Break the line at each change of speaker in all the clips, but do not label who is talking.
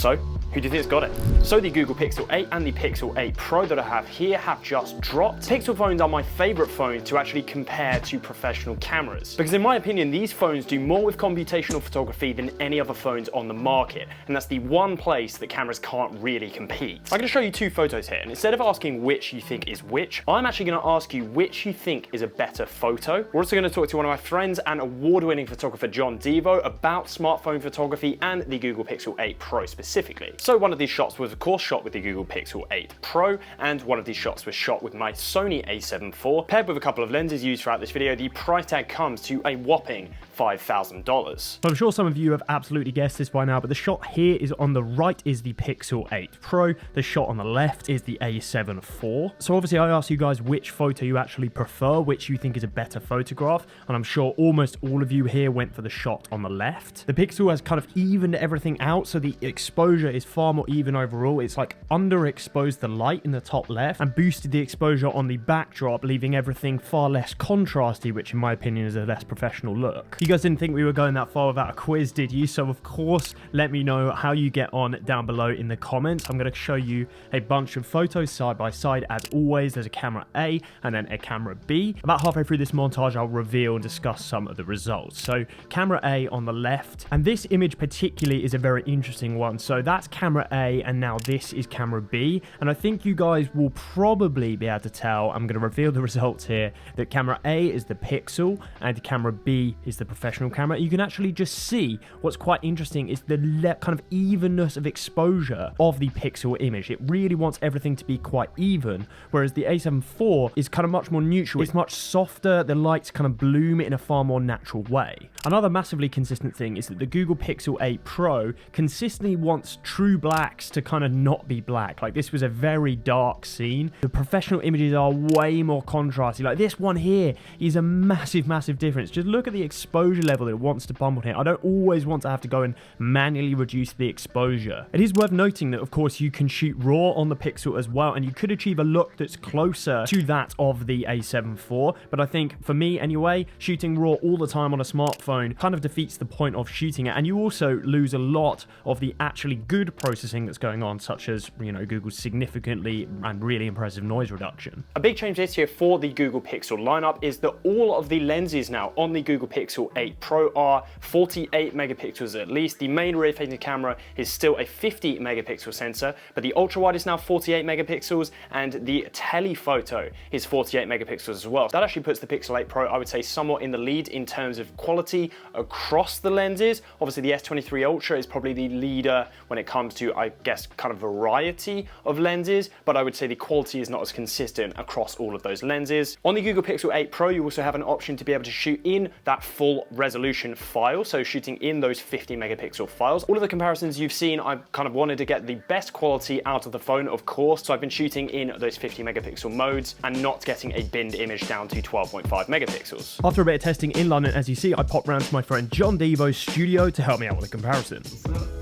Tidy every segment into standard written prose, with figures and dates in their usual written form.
So, who do you think's got it? So the Google Pixel 8 and the Pixel 8 Pro that I have here have just dropped. Pixel phones are my favorite phone to actually compare to professional cameras, because in my opinion, these phones do more with computational photography than any other phones on the market, and that's the one place that cameras can't really compete. I'm going to show you two photos here, and instead of asking which you think is which, I'm actually going to ask you which you think is a better photo. We're also going to talk to one of my friends and award-winning photographer John Devo about smartphone photography and the Google Pixel 8 Pro specifically. So one of these shots was of course shot with the Google Pixel 8 Pro, and one of these shots was shot with my Sony a7 IV. Paired with a couple of lenses used throughout this video, the price tag comes to a whopping $5,000.
So I'm sure some of you have absolutely guessed this by now, but the shot here is on the right is the Pixel 8 Pro. The shot on the left is the a7 IV. So obviously I asked you guys which photo you actually prefer, which you think is a better photograph, and I'm sure almost all of you here went for the shot on the left. The Pixel has kind of evened everything out, so the exposure is far more even overall. It's like underexposed the light in the top left and boosted the exposure on the backdrop, leaving everything far less contrasty, which in my opinion is a less professional look. You guys didn't think we were going that far without a quiz, did you? So of course, let me know how you get on down below in the comments. I'm going to show you a bunch of photos side by side. As always, there's a camera A and then a camera B. About halfway through this montage, I'll reveal and discuss some of the results. So camera A on the left, and this image particularly is a very interesting one. So that's camera A, and now this is camera B, and I think you guys will probably be able to tell, I'm going to reveal the results here, that camera A is the Pixel and camera B is the professional camera. You can actually just see what's quite interesting is the kind of evenness of exposure of the Pixel image. It really wants everything to be quite even, whereas the a7 IV is kind of much more neutral. It's much softer, the lights kind of bloom in a far more natural way. Another massively consistent thing is that the Google Pixel 8 Pro consistently wants true blacks to kind of not be black. Like this was a very dark scene. The professional images are way more contrasty. Like this one here is a massive difference. Just look at the exposure level that it wants to pump on here. I don't always want to have to go and manually reduce the exposure. It is worth noting that of course you can shoot RAW on the Pixel as well, and you could achieve a look that's closer to that of the a7 IV, but I think for me anyway, shooting RAW all the time on a smartphone kind of defeats the point of shooting it, and you also lose a lot of the actually good processing that's going on, such as, you know, Google's significantly and really impressive noise reduction.
A big change this year for the Google Pixel lineup is that all of the lenses now on the Google Pixel 8 Pro are 48 megapixels at least. The main rear-facing camera is still a 50 megapixel sensor, but the ultra-wide is now 48 megapixels, and the telephoto is 48 megapixels as well. So that actually puts the Pixel 8 Pro, I would say, somewhat in the lead in terms of quality across the lenses. Obviously, the S23 Ultra is probably the leader when it comes to, I guess, kind of variety of lenses, but I would say the quality is not as consistent across all of those lenses. On the Google Pixel 8 Pro, you also have an option to be able to shoot in that full resolution file, so shooting in those 50 megapixel files. All of the comparisons you've seen, I kind of wanted to get the best quality out of the phone, of course, so I've been shooting in those 50 megapixel modes and not getting a binned image down to 12.5 megapixels.
After a bit of testing in London, as you see, I popped round to my friend John Devo's studio to help me out with a comparison.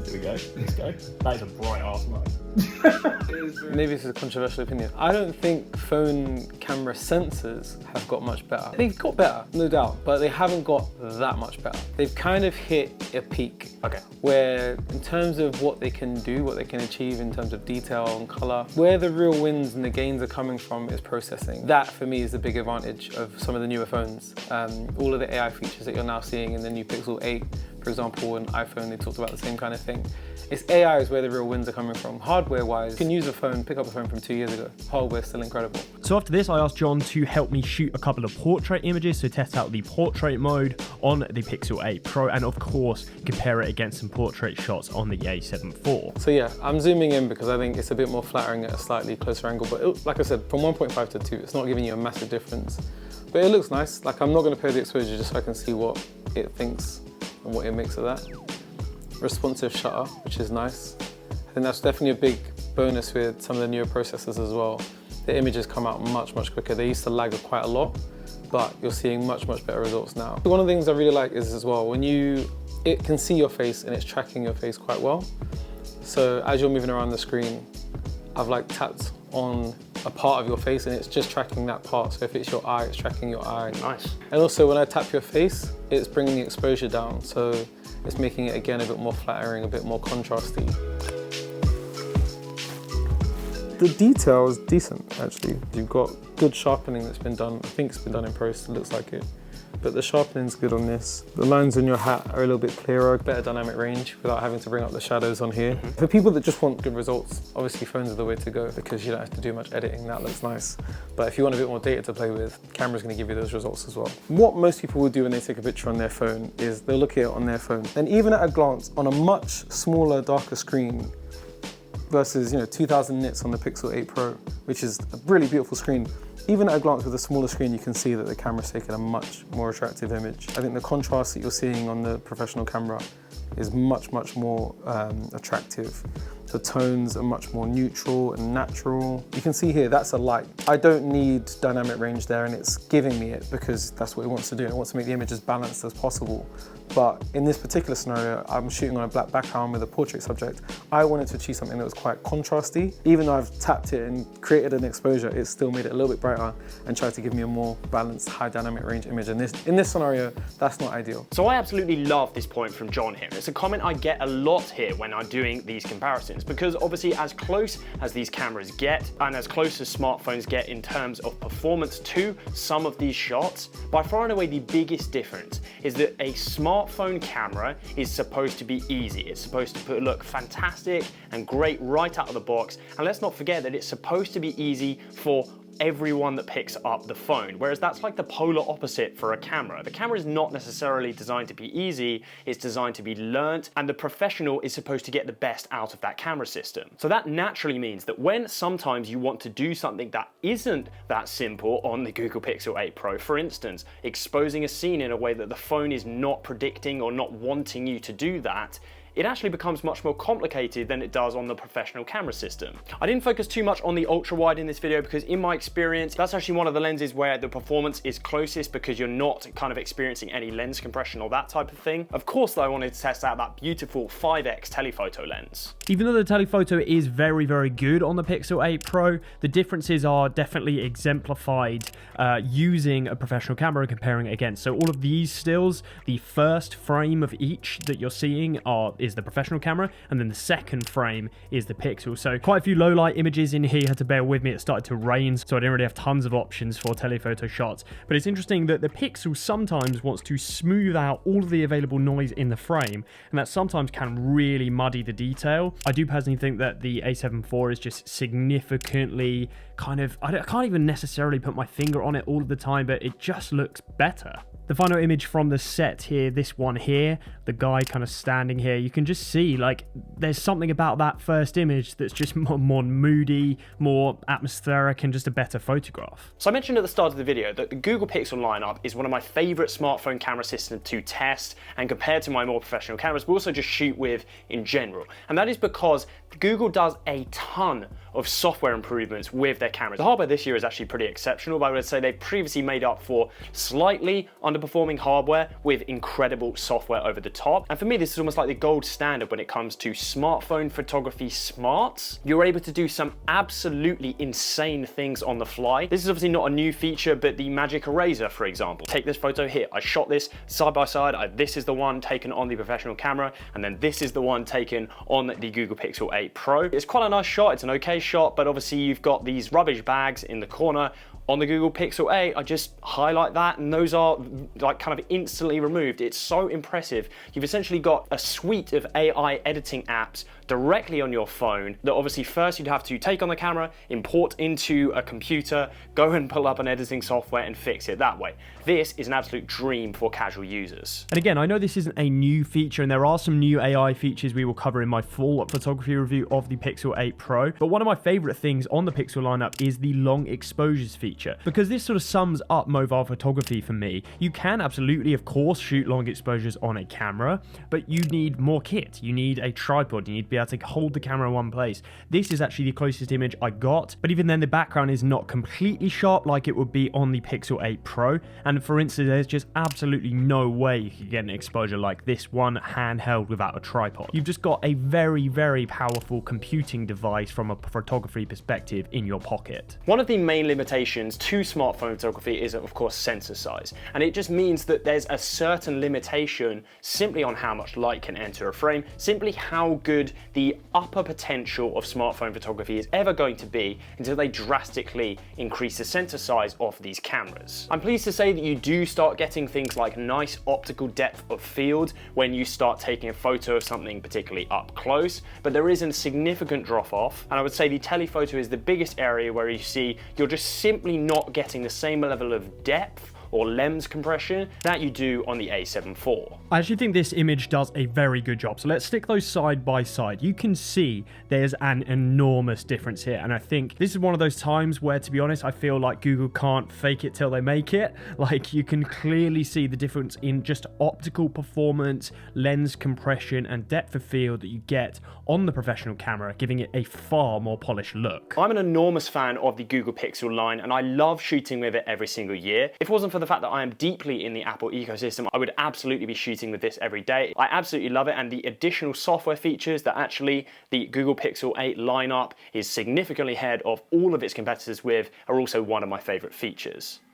Here we go, let's go. That is a bright ass light.
Maybe this is a controversial opinion. I don't think phone camera sensors have got much better. They've got better, no doubt, but they haven't got that much better. They've kind of hit a peak.
Okay.
Where in terms of what they can do, what they can achieve in terms of detail and color, where the real wins and the gains are coming from is processing. That for me is the big advantage of some of the newer phones. All of the AI features that you're now seeing in the new Pixel 8, for example, and iPhone, they talked about the same kind of thing. It's AI is where the real wins are coming from. Hardware-wise, you can use a phone, pick up a phone from 2 years ago. Hardware's still incredible.
So after this, I asked John to help me shoot a couple of portrait images, so test out the portrait mode on the Pixel 8 Pro, and of course, compare it against some portrait shots on the a7 IV.
So yeah, I'm zooming in because I think it's a bit more flattering at a slightly closer angle, but it, like I said, from 1.5 to 2, it's not giving you a massive difference. But it looks nice. Like, I'm not gonna pair the exposure just so I can see what it thinks and what it makes of that. Responsive shutter, which is nice. I think that's definitely a big bonus with some of the newer processors as well. The images come out much quicker. They used to lag quite a lot, but you're seeing much better results now. One of the things I really like is as well, when it can see your face and it's tracking your face quite well. So as you're moving around the screen, I've like tapped on a part of your face and it's just tracking that part. So if it's your eye, it's tracking your eye.
Nice.
And also when I tap your face, it's bringing the exposure down. So it's making it again a bit more flattering, a bit more contrasty. The detail is decent, actually. You've got good sharpening that's been done. I think it's been done in post, it looks like it. But the sharpening's good on this. The lines on your hat are a little bit clearer, better dynamic range without having to bring up the shadows on here. For people that just want good results, obviously phones are the way to go because you don't have to do much editing, that looks nice. But if you want a bit more data to play with, camera's gonna give you those results as well. What most people will do when they take a picture on their phone is they'll look at it on their phone. And even at a glance, on a much smaller, darker screen, versus 2000 nits on the Pixel 8 Pro, which is a really beautiful screen. Even at a glance with a smaller screen, you can see that the camera's taken a much more attractive image. I think the contrast that you're seeing on the professional camera is much more attractive. The tones are much more neutral and natural. You can see here, that's a light. I don't need dynamic range there, and it's giving me it because that's what it wants to do. It wants to make the image as balanced as possible. But in this particular scenario, I'm shooting on a black background with a portrait subject. I wanted to achieve something that was quite contrasty. Even though I've tapped it and created an exposure, it still made it a little bit brighter and tried to give me a more balanced, high dynamic range image. And in this scenario, that's not ideal.
So I absolutely love this point from John here. It's a comment I get a lot here when I'm doing these comparisons, because obviously as close as these cameras get and as close as smartphones get in terms of performance to some of these shots, by far and away the biggest difference is that a smartphone camera is supposed to be easy. It's supposed to look fantastic and great right out of the box. And let's not forget that it's supposed to be easy for everyone that picks up the phone, whereas that's like the polar opposite for a camera. The camera is not necessarily designed to be easy, it's designed to be learnt, and the professional is supposed to get the best out of that camera system. So that naturally means that when sometimes you want to do something that isn't that simple on the Google Pixel 8 Pro, for instance, exposing a scene in a way that the phone is not predicting or not wanting you to do that, it actually becomes much more complicated than it does on the professional camera system. I didn't focus too much on the ultra wide in this video because in my experience, that's actually one of the lenses where the performance is closest because you're not kind of experiencing any lens compression or that type of thing. Of course though, I wanted to test out that beautiful 5x telephoto lens.
Even though the telephoto is very good on the Pixel 8 Pro, the differences are definitely exemplified using a professional camera and comparing it against. So all of these stills, the first frame of each that you're seeing is the professional camera, and then the second frame is the Pixel. So quite a few low light images in here. You had to bear with me, it started to rain, so I didn't really have tons of options for telephoto shots. But it's interesting that the Pixel sometimes wants to smooth out all of the available noise in the frame, and that sometimes can really muddy the detail. I do personally think that the A7 IV is just significantly I can't even necessarily put my finger on it all of the time, but it just looks better. The final image from the set here, this one here, the guy kind of standing here, you can just see like there's something about that first image that's just more moody, more atmospheric, and just a better photograph.
So I mentioned at the start of the video that the Google Pixel lineup is one of my favorite smartphone camera systems to test and compare to my more professional cameras, but also just shoot with in general. And that is because Google does a ton of software improvements with their cameras. The hardware this year is actually pretty exceptional, but I would say they've previously made up for slightly underperforming hardware with incredible software over the top. And for me, this is almost like the gold standard when it comes to smartphone photography smarts. You're able to do some absolutely insane things on the fly. This is obviously not a new feature, but the Magic Eraser, for example. Take this photo here. I shot this side by side. This is the one taken on the professional camera, and then this is the one taken on the Google Pixel 8 Pro. It's quite a nice shot. It's an okay shot, but obviously you've got these rubbish bags in the corner. On the Google Pixel 8, I just highlight that and those are like kind of instantly removed. It's so impressive. You've essentially got a suite of AI editing apps directly on your phone that obviously first you'd have to take on the camera, import into a computer, go and pull up an editing software and fix it that way. This is an absolute dream for casual users.
And again, I know this isn't a new feature and there are some new AI features we will cover in my full photography review of the Pixel 8 Pro, but one of my favorite things on the Pixel lineup is the long exposures feature, because this sort of sums up mobile photography for me. You can absolutely, of course, shoot long exposures on a camera, but you need more kit. You need a tripod, you need to be able to hold the camera in one place. This is actually the closest image I got, but even then the background is not completely sharp like it would be on the Pixel 8 Pro, and for instance there's just absolutely no way you could get an exposure like this one handheld without a tripod. You've just got a very powerful computing device from a photography perspective in your pocket.
One of the main limitations to smartphone photography is of course sensor size, and it just means that there's a certain limitation simply on how much light can enter a frame, simply how good the upper potential of smartphone photography is ever going to be until they drastically increase the sensor size of these cameras. I'm pleased to say that you do start getting things like nice optical depth of field when you start taking a photo of something particularly up close, but there is a significant drop off, and I would say the telephoto is the biggest area where you see you're just simply not getting the same level of depth or lens compression that you do on the A7 IV.
I actually think this image does a very good job. So let's stick those side by side. You can see there's an enormous difference here. And I think this is one of those times where, to be honest, I feel like Google can't fake it till they make it. Like, you can clearly see the difference in just optical performance, lens compression, and depth of field that you get on the professional camera, giving it a far more polished look.
I'm an enormous fan of the Google Pixel line, and I love shooting with it every single year. If it wasn't for the fact that I am deeply in the Apple ecosystem, I would absolutely be shooting with this every day. I absolutely love it, and the additional software features that actually the Google Pixel 8 lineup is significantly ahead of all of its competitors with are also one of my favorite features.